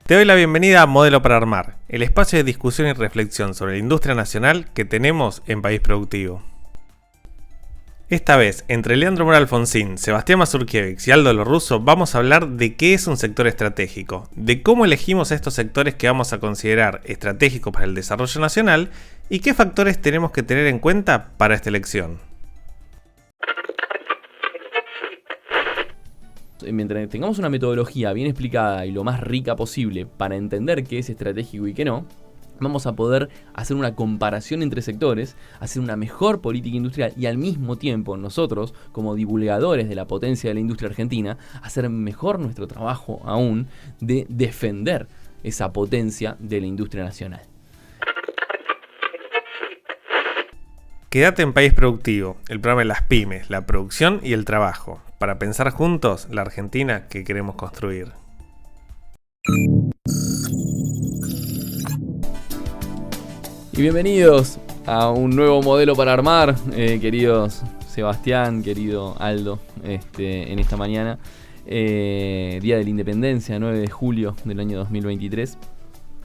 Te doy la bienvenida a Modelo para Armar, el espacio de discusión y reflexión sobre la industria nacional que tenemos en País Productivo. Esta vez, entre Leandro Mora Alfonsín, Sebastián Mazurkiewicz y Aldo Lorrusso, vamos a hablar de qué es un sector estratégico, de cómo elegimos estos sectores que vamos a considerar estratégicos para el desarrollo nacional y qué factores tenemos que tener en cuenta para esta elección. Mientras tengamos una metodología bien explicada y lo más rica posible para entender qué es estratégico y qué no, vamos a poder hacer una comparación entre sectores, hacer una mejor política industrial y al mismo tiempo nosotros, como divulgadores de la potencia de la industria argentina, hacer mejor nuestro trabajo aún de defender esa potencia de la industria nacional. Quédate en País Productivo, el programa de las pymes, la producción y el trabajo, para pensar juntos la Argentina que queremos construir. Y bienvenidos a un nuevo modelo para armar, queridos Sebastián, querido Aldo, en esta mañana, Día de la Independencia, 9 de julio del año 2023.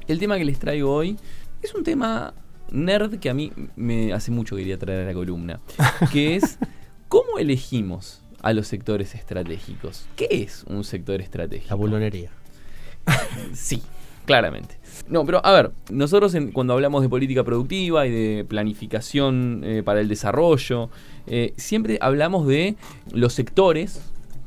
El tema que les traigo hoy es un tema nerd que a mí me hace mucho quería traer a la columna, que es ¿cómo elegimos a los sectores estratégicos? ¿Qué es un sector estratégico? La bulonería. Sí, claramente. No, pero a ver, nosotros cuando hablamos de política productiva y de planificación para el desarrollo, siempre hablamos de los sectores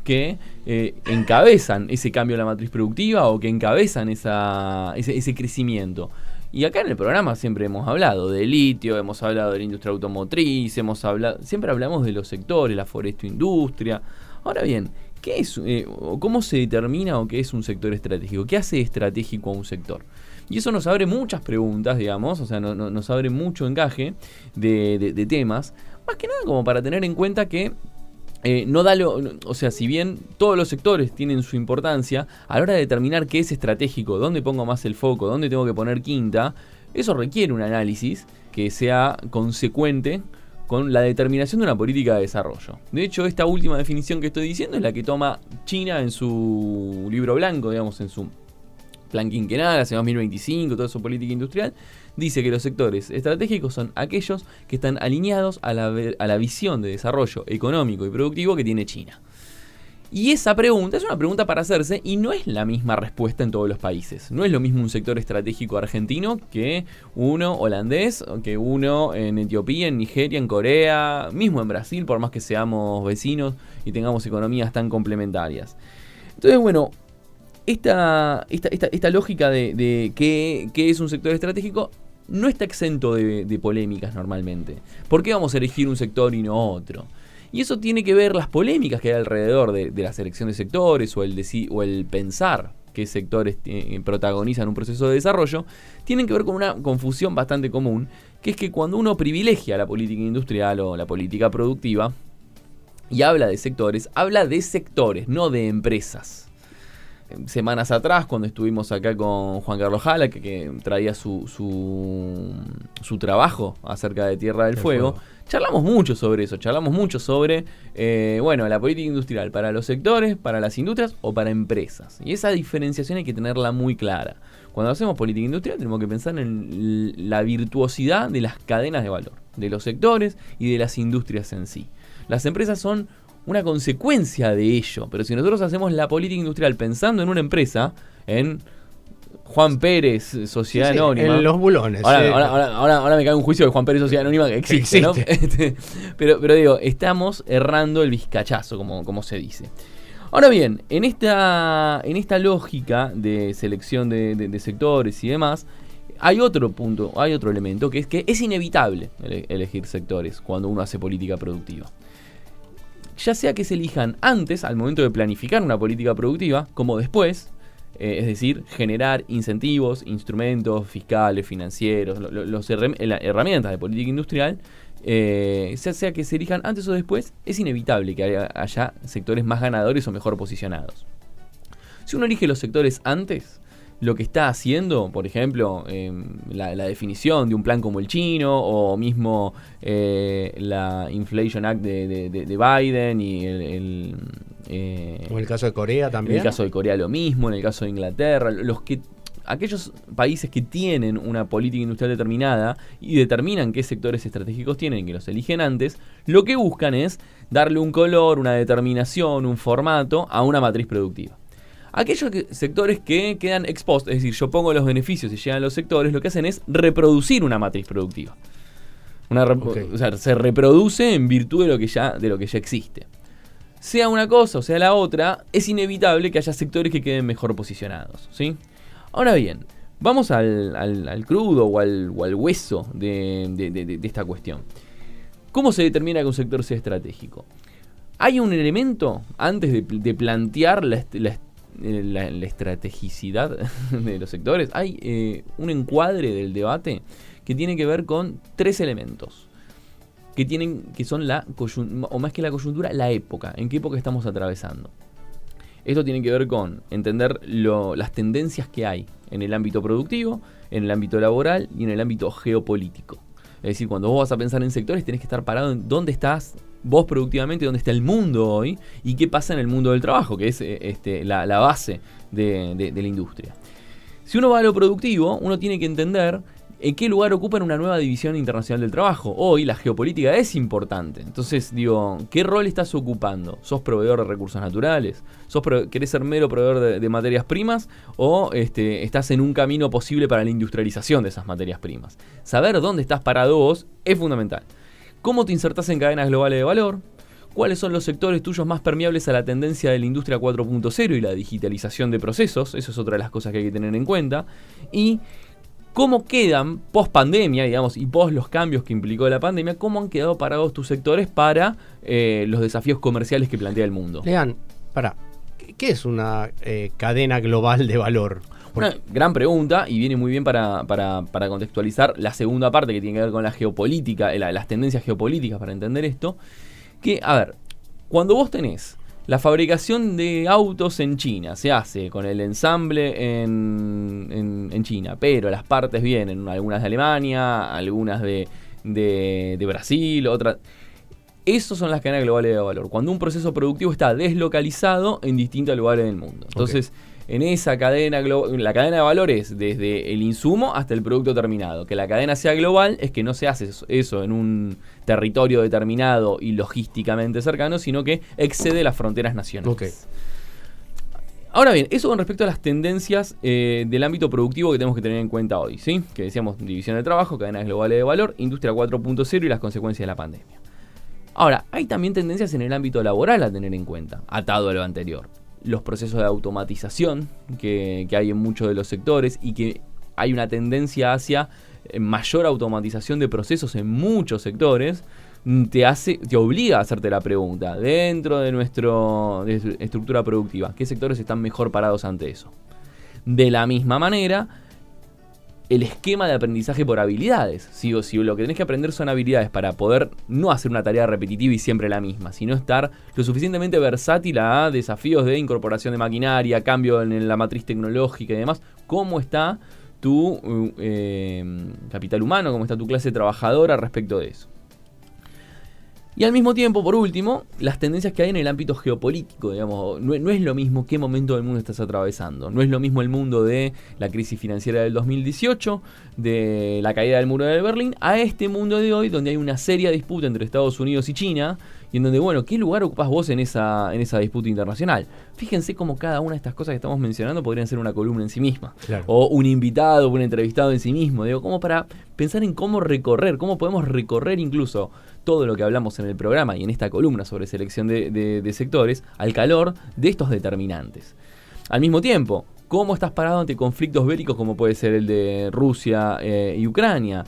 que encabezan ese cambio de la matriz productiva o que encabezan ese crecimiento. Y acá en el programa siempre hemos hablado de litio, hemos hablado de la industria automotriz, siempre hablamos de los sectores, la forestoindustria. Ahora bien, ¿qué es, cómo se determina o qué es un sector estratégico? ¿Qué hace estratégico a un sector? Y eso nos abre muchas preguntas, digamos, o sea, nos abre mucho encaje de temas, más que nada como para tener en cuenta que o sea, si bien todos los sectores tienen su importancia, a la hora de determinar qué es estratégico, dónde pongo más el foco, dónde tengo que poner quinta, eso requiere un análisis que sea consecuente con la determinación de una política de desarrollo. De hecho, esta última definición que estoy diciendo es la que toma China en su libro blanco, digamos, en su plan quinquenal hacia 2025, toda su política industrial. Dice que los sectores estratégicos son aquellos que están alineados a la visión de desarrollo económico y productivo que tiene China. Y esa pregunta es una pregunta para hacerse y no es la misma respuesta en todos los países. No es lo mismo un sector estratégico argentino que uno holandés, que uno en Etiopía, en Nigeria, en Corea, mismo en Brasil, por más que seamos vecinos y tengamos economías tan complementarias. Entonces, bueno, esta lógica de qué es un sector estratégico no está exento de polémicas normalmente. ¿Por qué vamos a elegir un sector y no otro? Y eso tiene que ver las polémicas que hay alrededor de la selección de sectores o el pensar qué sectores protagonizan un proceso de desarrollo, tienen que ver con una confusión bastante común, que es que cuando uno privilegia la política industrial o la política productiva y habla de sectores, no de empresas. Semanas atrás, cuando estuvimos acá con Juan Carlos Jala, que traía su trabajo acerca de Tierra del Fuego, charlamos mucho sobre eso, sobre la política industrial para los sectores, para las industrias o para empresas. Y esa diferenciación hay que tenerla muy clara. Cuando hacemos política industrial tenemos que pensar en la virtuosidad de las cadenas de valor, de los sectores y de las industrias en sí. Las empresas son una consecuencia de ello, pero si nosotros hacemos la política industrial pensando en una empresa, en Juan Pérez, Sociedad Anónima. En los bulones. Ahora me cae un juicio de Juan Pérez, Sociedad Anónima, que existe. ¿No? Pero digo, estamos errando el vizcachazo, como se dice. Ahora bien, en esta lógica de selección de sectores y demás, hay otro punto, hay otro elemento, que es que es inevitable elegir sectores cuando uno hace política productiva. Ya sea que se elijan antes, al momento de planificar una política productiva, como después, es decir, generar incentivos, instrumentos fiscales, financieros, las herramientas de política industrial, ya sea que se elijan antes o después, es inevitable que haya sectores más ganadores o mejor posicionados. Si uno elige los sectores antes, lo que está haciendo, por ejemplo, la definición de un plan como el chino, o mismo la Inflation Act de Biden y o el caso de Corea también. En el caso de Corea lo mismo, en el caso de Inglaterra, aquellos países que tienen una política industrial determinada y determinan qué sectores estratégicos tienen y que los eligen antes, lo que buscan es darle un color, una determinación, un formato a una matriz productiva. Aquellos sectores que quedan ex post, es decir, yo pongo los beneficios y llegan los sectores, lo que hacen es reproducir una matriz productiva. O sea, se reproduce en virtud de lo que ya existe. Sea una cosa o sea la otra, es inevitable que haya sectores que queden mejor posicionados, ¿sí? Ahora bien, vamos al crudo o al hueso de esta cuestión. ¿Cómo se determina que un sector sea estratégico? Hay un elemento, antes de plantear la estrategicidad de los sectores, hay un encuadre del debate que tiene que ver con 3 elementos que son o más que la coyuntura, la época, en qué época estamos atravesando. Esto tiene que ver con entender las tendencias que hay en el ámbito productivo, en el ámbito laboral y en el ámbito geopolítico. Es decir, cuando vos vas a pensar en sectores, tenés que estar parado en dónde estás vos productivamente, dónde está el mundo hoy y qué pasa en el mundo del trabajo, que es la base de la industria. Si uno va a lo productivo, uno tiene que entender en qué lugar ocupa en una nueva división internacional del trabajo. Hoy la geopolítica es importante. Entonces, digo, ¿qué rol estás ocupando? ¿Sos proveedor de recursos naturales? ¿Querés ser mero proveedor de materias primas? ¿O estás en un camino posible para la industrialización de esas materias primas? Saber dónde estás parado vos es fundamental. ¿Cómo te insertás en cadenas globales de valor? ¿Cuáles son los sectores tuyos más permeables a la tendencia de la industria 4.0 y la digitalización de procesos? Eso es otra de las cosas que hay que tener en cuenta. Y ¿cómo quedan post pandemia, digamos, y post los cambios que implicó la pandemia, cómo han quedado parados tus sectores para los desafíos comerciales que plantea el mundo? Lean, ¿qué es una cadena global de valor? Una gran pregunta y viene muy bien para contextualizar la segunda parte que tiene que ver con la geopolítica, las tendencias geopolíticas para entender esto. Que, a ver, cuando vos tenés la fabricación de autos en China, se hace con el ensamble en China, pero las partes vienen, algunas de Alemania, algunas de Brasil, otras. Esas son las cadenas globales de valor. Cuando un proceso productivo está deslocalizado en distintos lugares del mundo. Entonces, en esa cadena, la cadena de valor es desde el insumo hasta el producto terminado. Que la cadena sea global es que no se hace eso en un territorio determinado y logísticamente cercano, sino que excede las fronteras nacionales. Ahora bien, eso con respecto a las tendencias del ámbito productivo que tenemos que tener en cuenta hoy, ¿sí? Que decíamos división de trabajo, cadenas globales de valor, industria 4.0 y las consecuencias de la pandemia. Ahora, hay también tendencias en el ámbito laboral a tener en cuenta, atado a lo anterior. Los procesos de automatización que hay en muchos de los sectores y que hay una tendencia hacia mayor automatización de procesos en muchos sectores, te obliga a hacerte la pregunta, dentro de nuestra estructura productiva, ¿qué sectores están mejor parados ante eso? De la misma manera, el esquema de aprendizaje por habilidades. Si lo que tenés que aprender son habilidades para poder no hacer una tarea repetitiva y siempre la misma, sino estar lo suficientemente versátil a desafíos de incorporación de maquinaria, cambio en la matriz tecnológica y demás, ¿cómo está tu capital humano, cómo está tu clase trabajadora respecto de eso? Y al mismo tiempo, por último, las tendencias que hay en el ámbito geopolítico, digamos, no es lo mismo qué momento del mundo estás atravesando. No es lo mismo el mundo de la crisis financiera del 2018, de la caída del muro de Berlín, a este mundo de hoy, donde hay una seria disputa entre Estados Unidos y China, y en donde, bueno, ¿qué lugar ocupás vos en esa disputa internacional? Fíjense cómo cada una de estas cosas que estamos mencionando podrían ser una columna en sí misma. Claro. O un invitado, un entrevistado en sí mismo. Digo, como para pensar en cómo podemos recorrer incluso todo lo que hablamos en el programa y en esta columna sobre selección de sectores al calor de estos determinantes. Al mismo tiempo, ¿cómo estás parado ante conflictos bélicos como puede ser el de Rusia y Ucrania?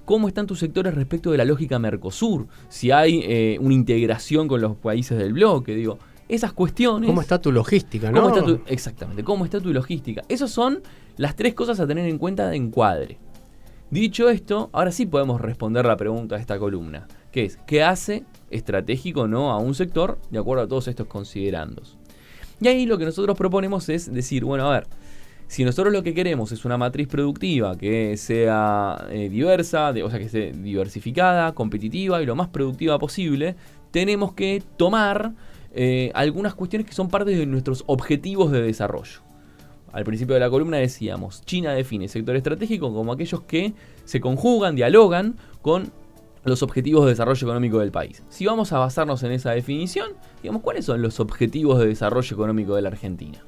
¿Cómo están tus sectores respecto de la lógica Mercosur? Si hay una integración con los países del bloque, digo, esas cuestiones. ¿Cómo está tu logística, no? Exactamente, ¿cómo está tu logística? Esas son las 3 cosas a tener en cuenta de encuadre. Dicho esto, ahora sí podemos responder la pregunta de esta columna, que es, ¿qué hace estratégico a un sector de acuerdo a todos estos considerandos? Y ahí lo que nosotros proponemos es decir, bueno, a ver, si nosotros lo que queremos es una matriz productiva que sea diversa, o sea, que esté diversificada, competitiva y lo más productiva posible, tenemos que tomar algunas cuestiones que son parte de nuestros objetivos de desarrollo. Al principio de la columna decíamos, China define sector estratégico como aquellos que se conjugan, dialogan con los objetivos de desarrollo económico del país. Si vamos a basarnos en esa definición, digamos, ¿cuáles son los objetivos de desarrollo económico de la Argentina?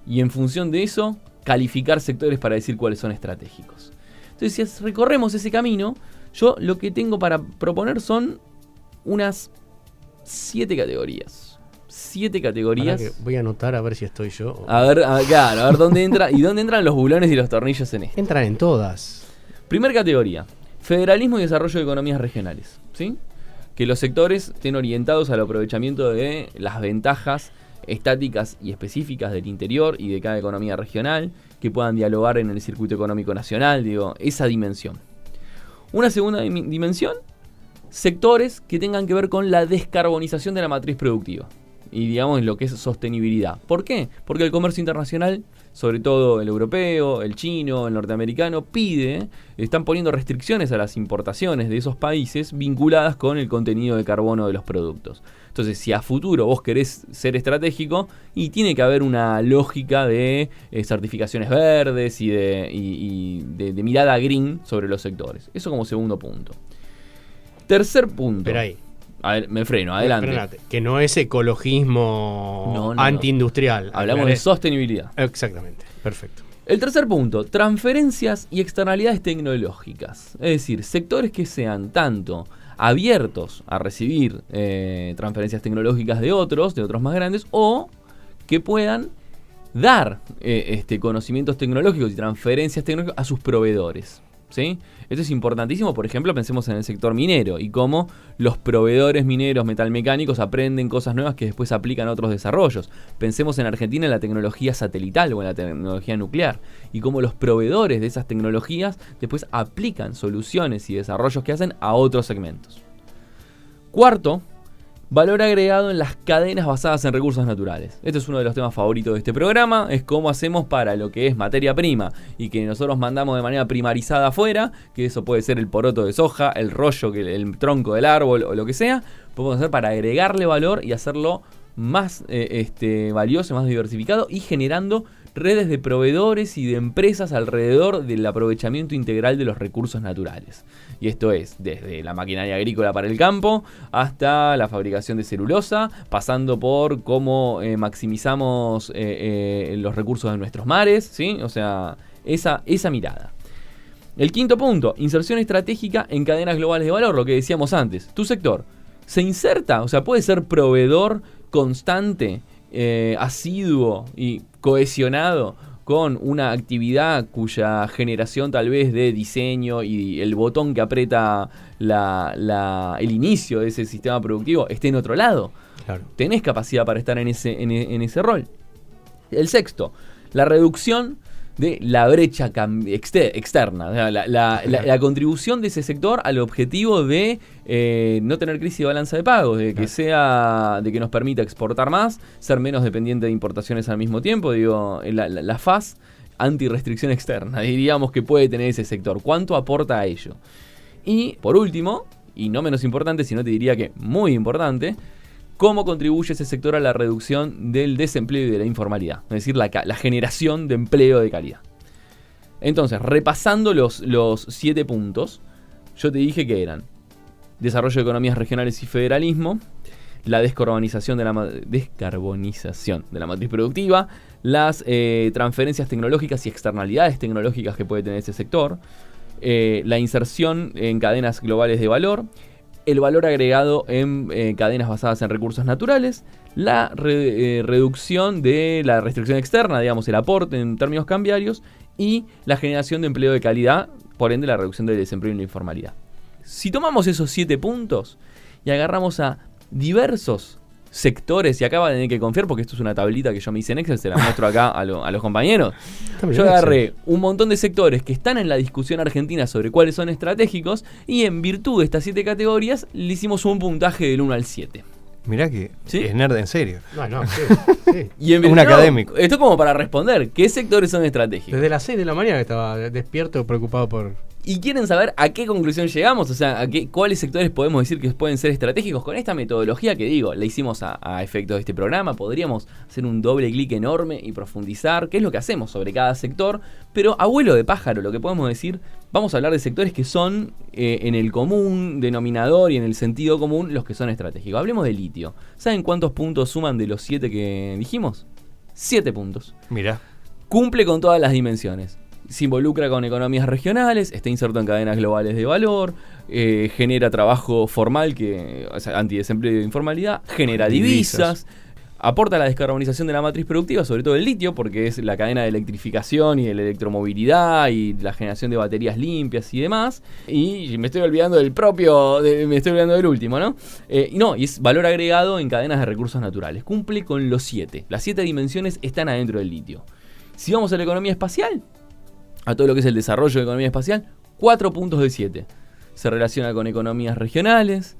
Y en función de eso, calificar sectores para decir cuáles son estratégicos. Entonces, si recorremos ese camino, yo lo que tengo para proponer son unas 7 categorías. 7 categorías. Voy a anotar a ver si estoy yo. A ver dónde entra y dónde entran los bulones y los tornillos en esto. Entran en todas. Primer categoría, federalismo y desarrollo de economías regionales, ¿sí? Que los sectores estén orientados al aprovechamiento de las ventajas estáticas y específicas del interior y de cada economía regional, que puedan dialogar en el circuito económico nacional, digo, esa dimensión. Una segunda dimensión, sectores que tengan que ver con la descarbonización de la matriz productiva y, digamos, lo que es sostenibilidad. ¿Por qué? Porque el comercio internacional, sobre todo el europeo, el chino, el norteamericano, están poniendo restricciones a las importaciones de esos países vinculadas con el contenido de carbono de los productos. Entonces, si a futuro vos querés ser estratégico, y tiene que haber una lógica de certificaciones verdes y de mirada green sobre los sectores. Eso como segundo punto. Tercer punto. Espera ahí. A ver, me freno, adelante. Frenate, que no es ecologismo antiindustrial. Hablamos de sostenibilidad. Exactamente, perfecto. El tercer punto, transferencias y externalidades tecnológicas. Es decir, sectores que sean tanto abiertos a recibir transferencias tecnológicas de otros más grandes, o que puedan dar conocimientos tecnológicos y transferencias tecnológicas a sus proveedores, ¿sí? Esto es importantísimo. Por ejemplo, pensemos en el sector minero y cómo los proveedores mineros metalmecánicos aprenden cosas nuevas que después aplican a otros desarrollos. Pensemos en Argentina en la tecnología satelital o en la tecnología nuclear y cómo los proveedores de esas tecnologías después aplican soluciones y desarrollos que hacen a otros segmentos. Cuarto, valor agregado en las cadenas basadas en recursos naturales. Este es uno de los temas favoritos de este programa. Es cómo hacemos para lo que es materia prima y que nosotros mandamos de manera primarizada afuera, que eso puede ser el poroto de soja, el rollo, el tronco del árbol o lo que sea. Podemos hacer para agregarle valor y hacerlo más valioso, más diversificado, y generando redes de proveedores y de empresas alrededor del aprovechamiento integral de los recursos naturales. Y esto es desde la maquinaria agrícola para el campo hasta la fabricación de celulosa, pasando por cómo maximizamos los recursos de nuestros mares, ¿sí? O sea, esa mirada. El quinto punto, inserción estratégica en cadenas globales de valor, lo que decíamos antes. Tu sector se inserta, o sea, puede ser proveedor constante, asiduo y cohesionado con una actividad cuya generación tal vez de diseño y el botón que aprieta el inicio de ese sistema productivo esté en otro lado. Claro. Tenés capacidad para estar en ese rol. El sexto, la reducción de la brecha externa, o sea, la contribución de ese sector al objetivo de no tener crisis de balanza de pagos, de que nos permita exportar más, ser menos dependiente de importaciones al mismo tiempo. Digo, la faz anti-restricción externa, diríamos, que puede tener ese sector. ¿Cuánto aporta a ello? Y por último, y no menos importante, sino te diría que muy importante, cómo contribuye ese sector a la reducción del desempleo y de la informalidad, es decir, la generación de empleo de calidad. Entonces, repasando los 7 puntos, yo te dije que eran desarrollo de economías regionales y federalismo, la descarbonización de la matriz productiva, las transferencias tecnológicas y externalidades tecnológicas que puede tener ese sector, la inserción en cadenas globales de valor, el valor agregado en cadenas basadas en recursos naturales, la reducción de la restricción externa, digamos, el aporte en términos cambiarios, y la generación de empleo de calidad, por ende la reducción del desempleo y la informalidad. Si tomamos esos 7 puntos y agarramos a diversos sectores, y acá van a tener que confiar porque esto es una tablita que yo me hice en Excel, se la muestro acá a los compañeros. Yo agarré un montón de sectores que están en la discusión argentina sobre cuáles son estratégicos, y en virtud de estas 7 categorías le hicimos un puntaje del 1 al 7. Mirá que ¿Sí? es nerd en serio. No, sí. Y en un académico. Esto como para responder, ¿qué sectores son estratégicos? Desde las 6 de la mañana estaba despierto, preocupado por ¿Y quieren saber a qué conclusión llegamos? O sea, cuáles sectores podemos decir que pueden ser estratégicos con esta metodología que digo, la hicimos a efecto de este programa. Podríamos hacer un doble clic enorme y profundizar qué es lo que hacemos sobre cada sector. Pero a vuelo de pájaro, lo que podemos decir, vamos a hablar de sectores que son en el común denominador y en el sentido común los que son estratégicos. Hablemos de litio. ¿Saben cuántos puntos suman de los 7 que dijimos? 7 puntos. Mira. Cumple con todas las dimensiones. Se involucra con economías regionales, está inserto en cadenas globales de valor, genera trabajo formal, antidesempleo e informalidad, genera divisas, aporta a la descarbonización de la matriz productiva, sobre todo el litio, porque es la cadena de electrificación y de la electromovilidad y la generación de baterías limpias y demás. Y me estoy olvidando del último, ¿no? Y es valor agregado en cadenas de recursos naturales. Cumple con los 7. Las 7 dimensiones están adentro del litio. Si vamos a la economía espacial, a todo lo que es el desarrollo de economía espacial, 4 puntos de 7. Se relaciona con economías regionales,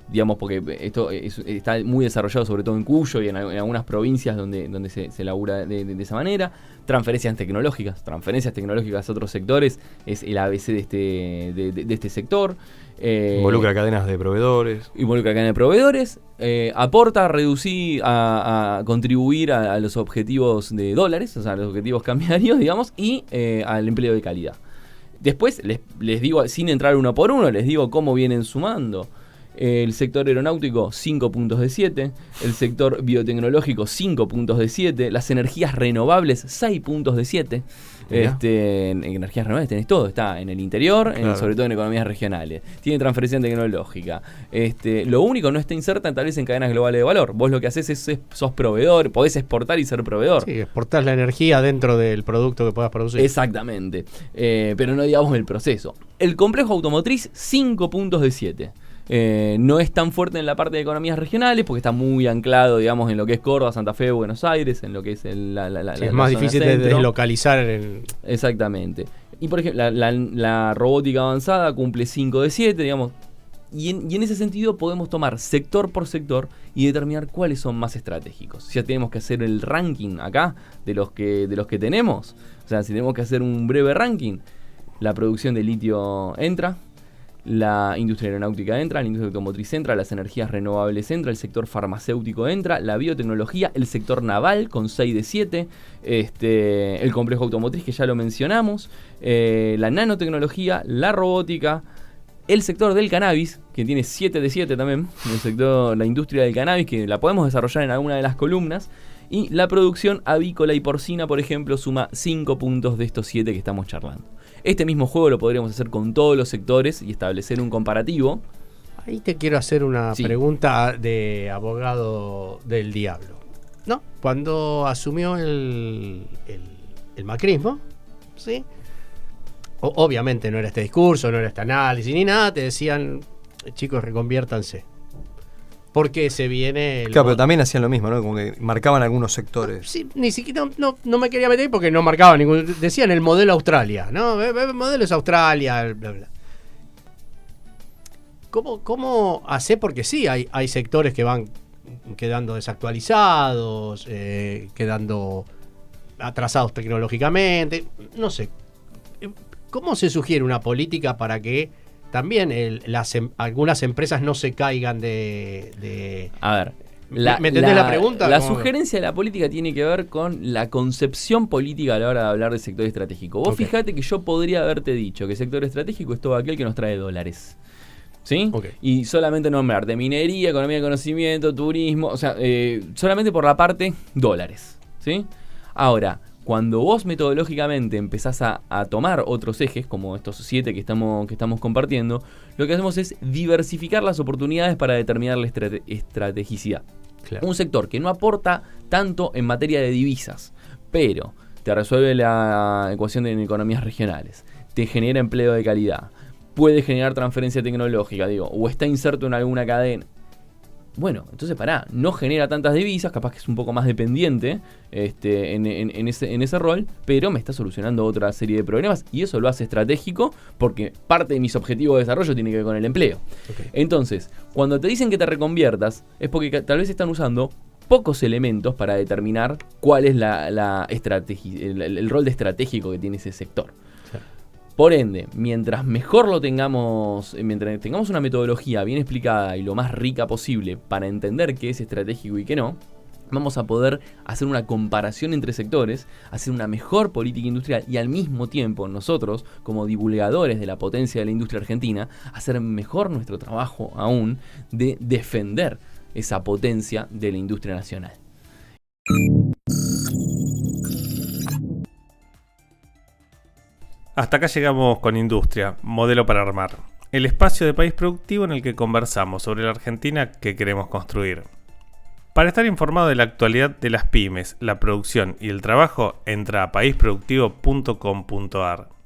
digamos, porque esto está muy desarrollado sobre todo en Cuyo y en algunas provincias donde se labura de esa manera. Transferencias tecnológicas a otros sectores es el ABC de este sector. Involucra cadenas de proveedores. Aporta a reducir, a contribuir a los objetivos de dólares, o sea, a los objetivos cambiarios, digamos, y al empleo de calidad. Después les digo, sin entrar uno por uno, les digo cómo vienen sumando. El sector aeronáutico, 5 puntos de 7. El sector biotecnológico, 5 puntos de 7. Las energías renovables, 6 puntos de 7. En energías renovables tenés todo. Está en el interior, claro, sobre todo en economías regionales. Tiene transferencia tecnológica. Lo único no está inserta tal vez en cadenas globales de valor. Vos lo que haces sos proveedor, podés exportar y ser proveedor. Sí, exportás la energía dentro del producto que puedas producir. Exactamente. Pero no digamos el proceso. El complejo automotriz, 5 puntos de 7. No es tan fuerte en la parte de economías regionales porque está muy anclado, digamos, en lo que es Córdoba, Santa Fe, Buenos Aires, en lo que es es más difícil de deslocalizar. Exactamente. Y por ejemplo, la robótica avanzada cumple 5 de 7, digamos. Y en ese sentido podemos tomar sector por sector y determinar cuáles son más estratégicos. Ya tenemos que hacer el ranking acá de los que tenemos. O sea, si tenemos que hacer un breve ranking, la producción de litio entra. La industria aeronáutica entra, la industria automotriz entra, las energías renovables entra, el sector farmacéutico entra, la biotecnología, el sector naval con 6 de 7, el complejo automotriz que ya lo mencionamos, la nanotecnología, la robótica, el sector del cannabis, que tiene 7 de 7 también, la industria del cannabis, que la podemos desarrollar en alguna de las columnas, y la producción avícola y porcina, por ejemplo, suma 5 puntos de estos 7 que estamos charlando. Este mismo juego lo podríamos hacer con todos los sectores y establecer un comparativo. Ahí te quiero hacer una pregunta de abogado del diablo, ¿no? Cuando asumió el macrismo, ¿sí? Obviamente no era este discurso, no era este análisis ni nada, te decían, chicos, reconviértanse. Porque se viene... Claro, pero también hacían lo mismo, ¿no? Como que marcaban algunos sectores. Sí, ni siquiera no me quería meter porque no marcaban ningún... Decían el modelo Australia, ¿no? El modelo es Australia, bla, bla. ¿Cómo hace? Porque sí, hay sectores que van quedando desactualizados, quedando atrasados tecnológicamente. No sé. ¿Cómo se sugiere una política para que también algunas empresas no se caigan de... A ver, ¿me entendés la pregunta? La sugerencia de la política tiene que ver con la concepción política a la hora de hablar de sector estratégico. Vos fijate que yo podría haberte dicho que sector estratégico es todo aquel que nos trae dólares. ¿Sí? Okay. Y solamente nombrarte minería, economía de conocimiento, turismo, o sea, solamente por la parte dólares. ¿Sí? Ahora, cuando vos metodológicamente empezás a tomar otros ejes, como estos 7 que estamos compartiendo, lo que hacemos es diversificar las oportunidades para determinar la estrategicidad. Claro. Un sector que no aporta tanto en materia de divisas, pero te resuelve la ecuación en economías regionales, te genera empleo de calidad, puede generar transferencia tecnológica, o está inserto en alguna cadena. Bueno, entonces no genera tantas divisas, capaz que es un poco más dependiente en ese rol, pero me está solucionando otra serie de problemas y eso lo hace estratégico porque parte de mis objetivos de desarrollo tiene que ver con el empleo. Okay. Entonces, cuando te dicen que te reconviertas, es porque tal vez están usando pocos elementos para determinar cuál es la estrategia, el rol de estratégico que tiene ese sector. Por ende, mientras mejor lo tengamos, mientras tengamos una metodología bien explicada y lo más rica posible para entender qué es estratégico y qué no, vamos a poder hacer una comparación entre sectores, hacer una mejor política industrial y al mismo tiempo nosotros, como divulgadores de la potencia de la industria argentina, hacer mejor nuestro trabajo aún de defender esa potencia de la industria nacional. Hasta acá llegamos con Industria, modelo para armar. El espacio de País Productivo en el que conversamos sobre la Argentina que queremos construir. Para estar informado de la actualidad de las pymes, la producción y el trabajo, entra a paisproductivo.com.ar.